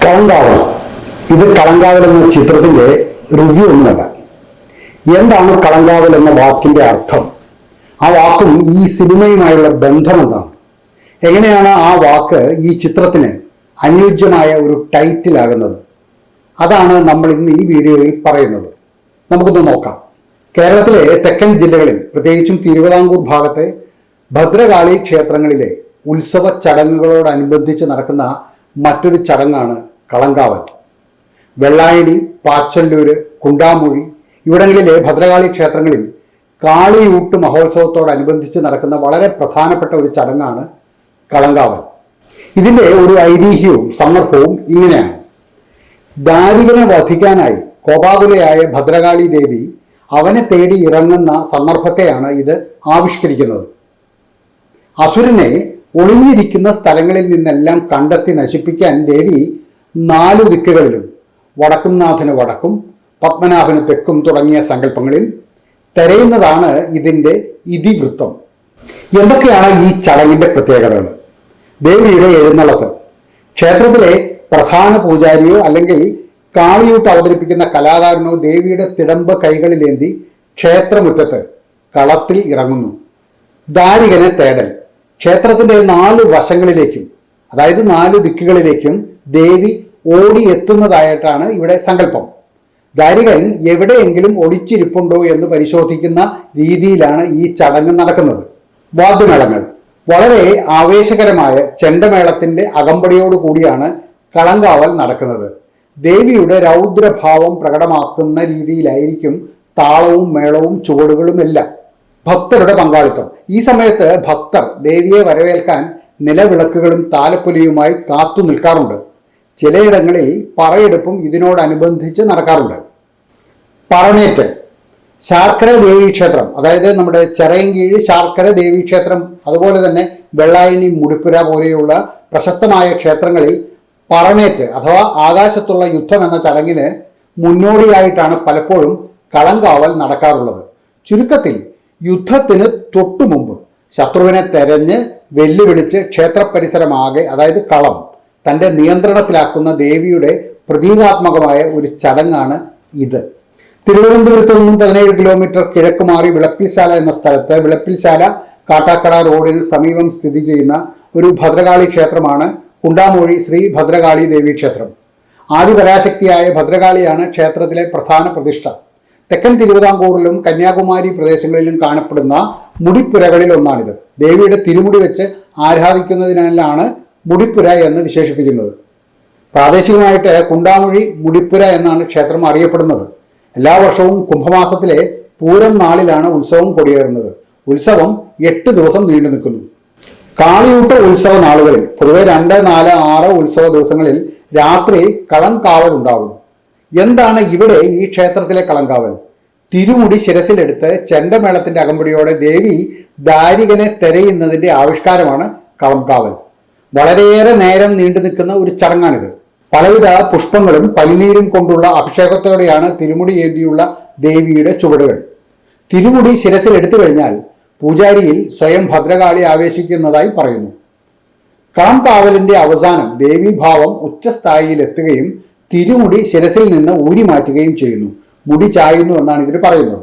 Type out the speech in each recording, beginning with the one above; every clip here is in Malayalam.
കളങ്കാവൽ. ഇത് കളങ്കാവൽ എന്ന ചിത്രത്തിന്റെ റിവ്യൂ ഒന്നുമല്ല. എന്താണ് കളങ്കാവൽ എന്ന വാക്കിന്റെ അർത്ഥം? ആ വാക്കും ഈ സിനിമയുമായുള്ള ബന്ധം എന്താണ്? എങ്ങനെയാണ് ആ വാക്ക് ഈ ചിത്രത്തിന് അനുയോജ്യമായ ഒരു ടൈറ്റിൽ ആകുന്നത്? അതാണ് നമ്മൾ ഇന്ന് ഈ വീഡിയോയിൽ പറയുന്നത്. നമുക്കൊന്ന് നോക്കാം. കേരളത്തിലെ തെക്കൻ ജില്ലകളിൽ, പ്രത്യേകിച്ചും തിരുവിതാംകൂർ ഭാഗത്തെ ഭദ്രകാളി ക്ഷേത്രങ്ങളിലെ ഉത്സവ ചടങ്ങുകളോടനുബന്ധിച്ച് നടക്കുന്ന മറ്റൊരു ചടങ്ങാണ് കളങ്കാവൽ. വെള്ളായണി, പാച്ചല്ലൂര്, കുണ്ടാമൂഴി ഇവിടങ്ങളിലെ ഭദ്രകാളി ക്ഷേത്രങ്ങളിൽ കാളിയൂട്ട് മഹോത്സവത്തോടനുബന്ധിച്ച് നടക്കുന്ന വളരെ പ്രധാനപ്പെട്ട ഒരു ചടങ്ങാണ് കളങ്കാവൽ. ഇതിൻ്റെ ഒരു ഐതിഹ്യവും സന്ദർഭവും ഇങ്ങനെയാണ്. ദാരികനെ വധിക്കാനായി കോപാകുലയായ ഭദ്രകാളി ദേവി അവനെ തേടി ഇറങ്ങുന്ന സന്ദർഭത്തെയാണ് ഇത് ആവിഷ്കരിക്കുന്നത്. അസുരനെ ഒളിഞ്ഞിരിക്കുന്ന സ്ഥലങ്ങളിൽ നിന്നെല്ലാം കണ്ടെത്തി നശിപ്പിക്കാൻ ദേവി 4 ദിക്കുകളിലും, വടക്കുംനാഥന് വടക്കും പത്മനാഭന് തെക്കും തുടങ്ങിയ സങ്കല്പങ്ങളിൽ തെരയുന്നതാണ് ഇതിൻ്റെ ഇതിവൃത്തം. എന്തൊക്കെയാണ് ഈ ചടങ്ങിന്റെ പ്രത്യേകതകൾ? ദേവിയുടെ എഴുന്നള്ളത്ത്. ക്ഷേത്രത്തിലെ പ്രധാന പൂജാരിയോ അല്ലെങ്കിൽ കാളിയൂട്ട് അവതരിപ്പിക്കുന്ന കലാകാരനോ ദേവിയുടെ തിടമ്പ് കൈകളിലേന്തി ക്ഷേത്രമുറ്റത്ത് കളത്തിൽ ഇറങ്ങുന്നു. ദാരികനെ തേടൽ. ക്ഷേത്രത്തിന്റെ 4 വശങ്ങളിലേക്കും, അതായത് 4 ദിക്കുകളിലേക്കും ദേവി ഓടിയെത്തുന്നതായിട്ടാണ് ഇവിടെ സങ്കല്പം. ദാരികൻ എവിടെയെങ്കിലും ഒളിച്ചിരിപ്പുണ്ടോ എന്ന് പരിശോധിക്കുന്ന രീതിയിലാണ് ഈ ചടങ്ങ് നടക്കുന്നത്. വാദ്യമേളങ്ങൾ. വളരെ ആവേശകരമായ ചെണ്ടമേളത്തിന്റെ അകമ്പടിയോട് കൂടിയാണ് കളങ്കാവൽ നടക്കുന്നത്. ദേവിയുടെ രൗദ്രഭാവം പ്രകടമാക്കുന്ന രീതിയിലായിരിക്കും താളവും മേളവും ചുവടുകളും എല്ലാം. ഭക്തരുടെ പങ്കാളിത്തം. ഈ സമയത്ത് ഭക്തർ ദേവിയെ വരവേൽക്കാൻ നിലവിളക്കുകളും താലപ്പൊലിയുമായി കാത്തു നിൽക്കാറുണ്ട്. ചിലയിടങ്ങളിൽ പറയെടുപ്പും ഇതിനോടനുബന്ധിച്ച് നടക്കാറുണ്ട്. പറണേറ്റ്. ശാർക്കര ദേവീക്ഷേത്രം, അതായത് നമ്മുടെ ചിറയൻകീഴ് ശാർക്കര ദേവീക്ഷേത്രം, അതുപോലെ തന്നെ വെള്ളായണി, മുടിപ്പുര പോലെയുള്ള പ്രശസ്തമായ ക്ഷേത്രങ്ങളിൽ പറണേറ്റ് അഥവാ ആകാശത്തുള്ള യുദ്ധം എന്ന ചടങ്ങിന് മുന്നോടിയായിട്ടാണ് പലപ്പോഴും കളങ്കാവൽ നടക്കാറുള്ളത്. ചുരുക്കത്തിൽ യുദ്ധത്തിന് തൊട്ടു മുമ്പ് ശത്രുവിനെ തെരഞ്ഞ് വെല്ലുവിളിച്ച് ക്ഷേത്രപരിസരമാകെ, അതായത് കളം, തൻ്റെ നിയന്ത്രണത്തിലാക്കുന്ന ദേവിയുടെ പ്രതീകാത്മകമായ ഒരു ചടങ്ങാണ് ഇത്. തിരുവനന്തപുരത്ത് നിന്നും 17 കിലോമീറ്റർ കിഴക്ക് മാറി വിളപ്പിൽശാല എന്ന സ്ഥലത്ത്, വിളപ്പിൽശാല കാട്ടാക്കട റോഡിന് സമീപം സ്ഥിതി ചെയ്യുന്ന ഒരു ഭദ്രകാളി ക്ഷേത്രമാണ് കുണ്ടാമൂഴി ശ്രീ ഭദ്രകാളി ദേവീക്ഷേത്രം. ആദിപരാശക്തിയായ ഭദ്രകാളിയാണ് ക്ഷേത്രത്തിലെ പ്രധാന പ്രതിഷ്ഠ. തെക്കൻ തിരുവിതാംകൂറിലും കന്യാകുമാരി പ്രദേശങ്ങളിലും കാണപ്പെടുന്ന മുടിപ്പുരകളിൽ ഒന്നാണിത്. ദേവിയുടെ തിരുമുടി വെച്ച് ആരാധിക്കുന്നതിനാലാണ് മുടിപ്പുര എന്ന് വിശേഷിപ്പിക്കുന്നത്. പ്രാദേശികമായിട്ട് കുണ്ടാമൂഴി മുടിപ്പുര എന്നാണ് ക്ഷേത്രം അറിയപ്പെടുന്നത്. എല്ലാ വർഷവും കുംഭമാസത്തിലെ പൂരം നാളിലാണ് ഉത്സവം കൊടിയേറുന്നത്. ഉത്സവം 8 ദിവസം നീണ്ടു നിൽക്കുന്നു. കാളിയൂട്ട് ഉത്സവ നാളുകളിൽ, പൊതുവെ 2, 4, 6 ഉത്സവ ദിവസങ്ങളിൽ രാത്രി കളങ്കാവൽ ഉണ്ടാകും. എന്താണ് ഇവിടെ ഈ ക്ഷേത്രത്തിലെ കളങ്കാവൽ? തിരുമുടി ശിരസിലെടുത്ത് ചെണ്ടമേളത്തിന്റെ അകമ്പടിയോടെ ദേവി ദാരികനെ തെരയുന്നതിന്റെ ആവിഷ്കാരമാണ് കളങ്കാവൽ. വളരെയേറെ നേരം നീണ്ടു നിൽക്കുന്ന ഒരു ചടങ്ങാണിത്. പലവിധ പുഷ്പങ്ങളും പനിനീരും കൊണ്ടുള്ള അഭിഷേകത്തോടെയാണ് തിരുമുടി ഏന്തിയുള്ള ദേവിയുടെ ചുവടുകൾ. തിരുമുടി ശിരസിൽ എടുത്തു കഴിഞ്ഞാൽ പൂജാരിയിൽ സ്വയം ഭദ്രകാളി ആവേശിക്കുന്നതായി പറയുന്നു. കളംകാവലിന്റെ അവസാനം ദേവീഭാവം ഉച്ചസ്ഥായിയിൽ എത്തുകയും തിരുമുടി ശിരസിൽ നിന്ന് ഊരി മാറ്റുകയും ചെയ്യുന്നു. മുടി ചായുന്നു എന്നാണ് ഇതിന് പറയുന്നത്.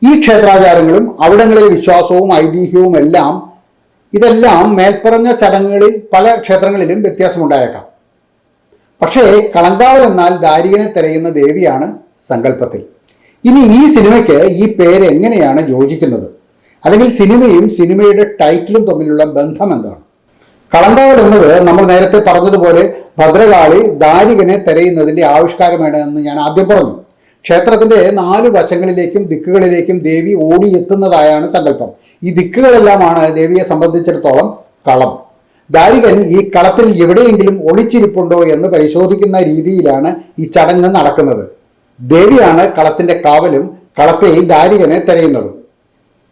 ഈ ക്ഷേത്രാചാരങ്ങളും അവിടങ്ങളിലെ വിശ്വാസവും ഐതിഹ്യവും ഇതെല്ലാം മേൽപ്പറഞ്ഞ ചടങ്ങുകളിൽ പല ക്ഷേത്രങ്ങളിലും വ്യത്യാസമുണ്ടായേക്കാം. പക്ഷേ കളങ്കാവൽ എന്നാൽ ദാരികനെ തെരയുന്ന ദേവിയാണ് സങ്കല്പത്തിൽ. ഇനി ഈ സിനിമയ്ക്ക് ഈ പേര് എങ്ങനെയാണ് യോജിക്കുന്നത്? അല്ലെങ്കിൽ സിനിമയും സിനിമയുടെ ടൈറ്റിലും തമ്മിലുള്ള ബന്ധം എന്താണ്? കളങ്കാവൽ എന്നത് നമ്മൾ നേരത്തെ പറഞ്ഞതുപോലെ ഭദ്രകാളി ദാരികനെ തെരയുന്നതിന്റെ ആവിഷ്കാരമാണ് എന്ന് ഞാൻ ആദ്യം പറഞ്ഞു. ക്ഷേത്രത്തിന്റെ 4 വശങ്ങളിലേക്കും ദിക്കുകളിലേക്കും ദേവി ഓടിയെത്തുന്നതായാണ് സങ്കല്പം. ഈ ദിക്കുകളെല്ലാമാണ് ദേവിയെ സംബന്ധിച്ചിടത്തോളം കളം. ദാരികൻ ഈ കളത്തിൽ എവിടെയെങ്കിലും ഒളിച്ചിരിപ്പുണ്ടോ എന്ന് പരിശോധിക്കുന്ന രീതിയിലാണ് ഈ ചടങ്ങ് നടക്കുന്നത്. ദേവിയാണ് കളത്തിന്റെ കാവലും കളത്തിൽ ദാരികനെ തെരയുന്നതും.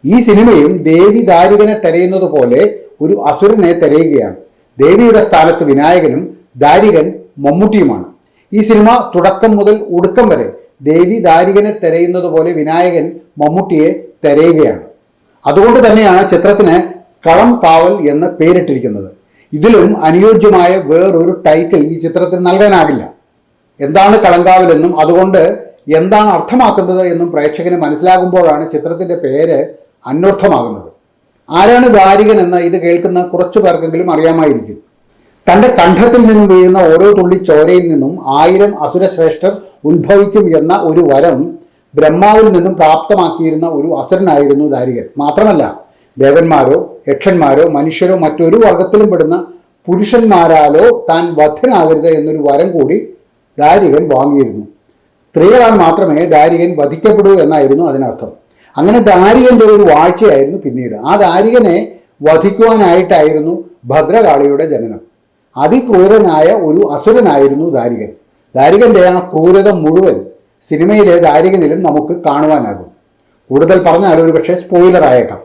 ഈ സിനിമയും ദേവി ദാരികനെ തെരയുന്നത് പോലെ ഒരു അസുരനെ തെരയുകയാണ്. ദേവിയുടെ സ്ഥാനത്ത് വിനായകനും ദാരികൻ മമ്മൂട്ടിയുമാണ്. ഈ സിനിമ തുടക്കം മുതൽ ഒടുക്കം വരെ ദേവി ദാരികനെ തെരയുന്നത് പോലെ വിനായകൻ മമ്മൂട്ടിയെ തെരയുകയാണ്. അതുകൊണ്ട് തന്നെയാണ് ചിത്രത്തിന് കളം കാവൽ എന്ന് പേരിട്ടിരിക്കുന്നത്. ഇതിലും അനുയോജ്യമായ വേറൊരു ടൈറ്റിൽ ഈ ചിത്രത്തിന് നൽകാനാകില്ല. എന്താണ് കളങ്കാവലെന്നും അതുകൊണ്ട് എന്താണ് അർത്ഥമാക്കുന്നത് എന്നും പ്രേക്ഷകന് മനസ്സിലാകുമ്പോഴാണ് ചിത്രത്തിന്റെ പേര് അന്വർത്ഥമാകുന്നത്. ആരാണ് ദാരികൻ എന്ന് ഇത് കേൾക്കുന്ന കുറച്ചു പേർക്കെങ്കിലും അറിയാമായിരിക്കും. തന്റെ കണ്ഠത്തിൽ നിന്നും വീഴുന്ന ഓരോ തുള്ളി ചോരയിൽ നിന്നും 1000 അസുരശ്രേഷ്ഠർ ഉത്ഭവിക്കും എന്ന ഒരു വരം ബ്രഹ്മാവിൽ നിന്നും പ്രാപ്തമാക്കിയിരുന്ന ഒരു അസുരനായിരുന്നു ദാരികൻ. മാത്രമല്ല, ദേവന്മാരോ യക്ഷന്മാരോ മനുഷ്യരോ മറ്റൊരു വർഗത്തിലും പെടുന്ന പുരുഷന്മാരാലോ താൻ വധ്യനാകരുത് എന്നൊരു വരം കൂടി ദാരികൻ വാങ്ങിയിരുന്നു. സ്ത്രീകളാൽ മാത്രമേ ദാരികൻ വധിക്കപ്പെടൂ എന്നായിരുന്നു അതിനർത്ഥം. അങ്ങനെ ദാരികന്റെ ഒരു വാഴ്ചയായിരുന്നു പിന്നീട്. ആ ദാരികനെ വധിക്കുവാനായിട്ടായിരുന്നു ഭദ്രകാളിയുടെ ജനനം. അതിക്രൂരനായ ഒരു അസുരനായിരുന്നു ദാരികൻ. ദാരികന്റെ ആ ക്രൂരത മുഴുവൻ സിനിമയിലെ ദാരികനിലും നമുക്ക് കാണുവാനാകും. കൂടുതൽ പറഞ്ഞാൽ ഒരു പക്ഷേ സ്പോയിലർ ആയേക്കാം.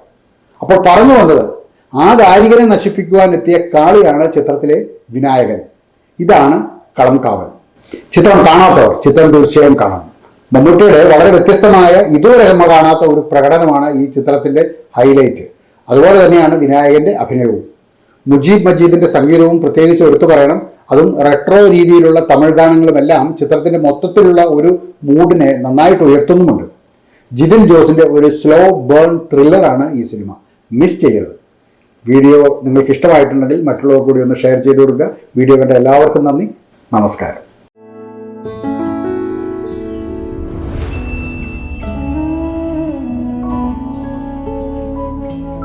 അപ്പോൾ പറഞ്ഞു വന്നത്, ആ ദാരികനെ നശിപ്പിക്കുവാൻ എത്തിയ കാളിയാണ് ചിത്രത്തിലെ വിനായകൻ. ഇതാണ് കളംകാവൽ. ചിത്രം കാണാത്തവർ ചിത്രം തീർച്ചയായും കാണണം. മമ്മൂട്ടിയുടെ വളരെ വ്യത്യസ്തമായ, ഇതുവരെ നമ്മൾ കാണാത്ത ഒരു പ്രകടനമാണ് ഈ ചിത്രത്തിന്റെ ഹൈലൈറ്റ്. അതുപോലെ തന്നെയാണ് വിനായകന്റെ അഭിനയവും. മുജീബ് മജീദിന്റെ സംഗീതവും പ്രത്യേകിച്ച് എടുത്തു പറയണം. അതും റെട്രോ രീതിയിലുള്ള തമിഴ് ഗാനങ്ങളുമെല്ലാം ചിത്രത്തിന്റെ മൊത്തത്തിലുള്ള ഒരു മൂഡിനെ നന്നായിട്ട് ഉയർത്തുന്നുമുണ്ട്. ജിതിൻ ജോസിന്റെ ഒരു സ്ലോ ബേൺ ത്രില്ലറാണ് ഈ സിനിമ. മിസ് ചെയ്യരുത്. വീഡിയോ നിങ്ങൾക്ക് ഇഷ്ടമായിട്ടുണ്ടെങ്കിൽ മറ്റുള്ളവർ കൂടി ഒന്ന് ഷെയർ ചെയ്ത് കൊടുക്കുക. വീഡിയോ കണ്ട എല്ലാവർക്കും നന്ദി. നമസ്കാരം.